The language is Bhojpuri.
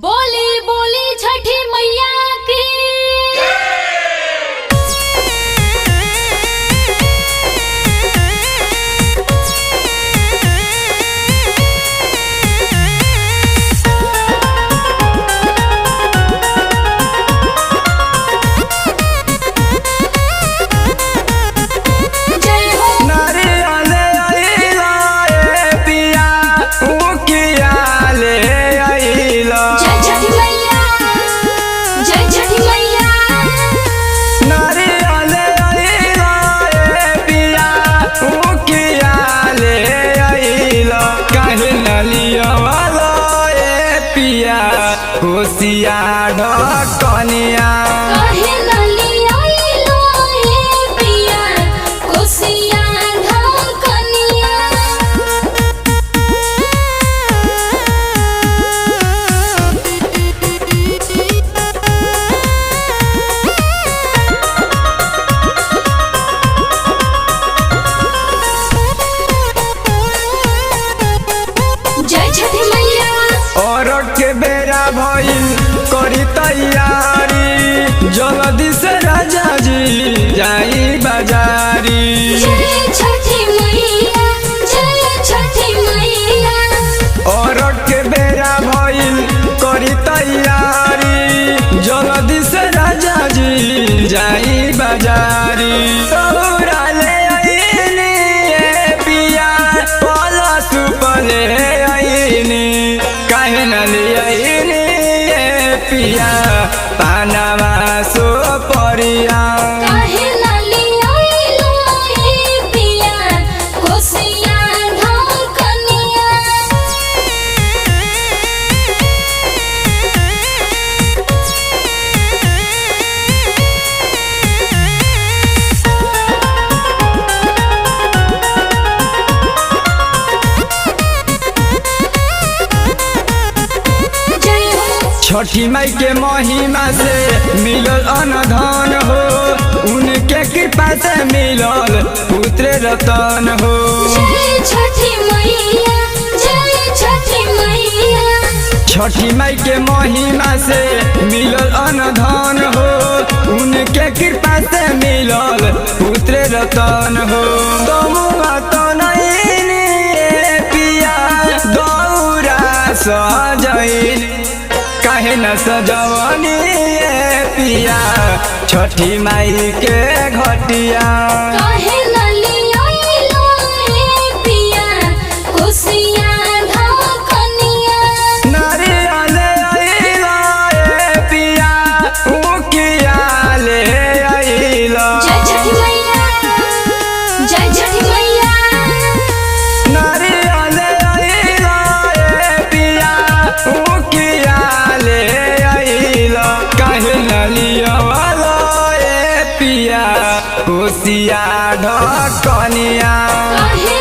बोली बोली छठी मैया की। कोसिया ढकनिया काहे नलिया आइलो ए पिया कोसिया ढकनिया। जय छठी मैया। और के बेरा भइल करी तैयारी जल्दी से राजा जी जाई बाजारी। जय छठी मैया जय छठी मैया। और के बेरा भइल करी तैयारी जल्दी से राजा जी जाई बाजारी। तोरा ले आईनी ए पिया पलस पले आईनी काहे न ले आईनी ए पिया पानावा सो परिया। काहे नलिया आइलो ए पिया कोसिया ढकनिया। छठी माई के महिमा से मिलल अनधन हो उनके कृपा से मिलल पुत्र रतन हो। जय छठी मैया जय छठी मैया। छठी माई के महिमा से मिलल अनधन हो उनके कृपा से मिलल पुत्र रतन हो। तमुआ तो नहीं पिया दौरा सजैली काहे न सजवनी ए पिया छठी माई के घटिया। काहे नलिया आइलो ए पिया कोसिया ढकनिया। नारियल आइला ए पिया उकिया ले आइला। जय छठी मैया जय छठी मैया। नारियल आइला ए पिया उकिया ले आइला काहे न लियावला ए पिया कोसिया ढकनिया। काहे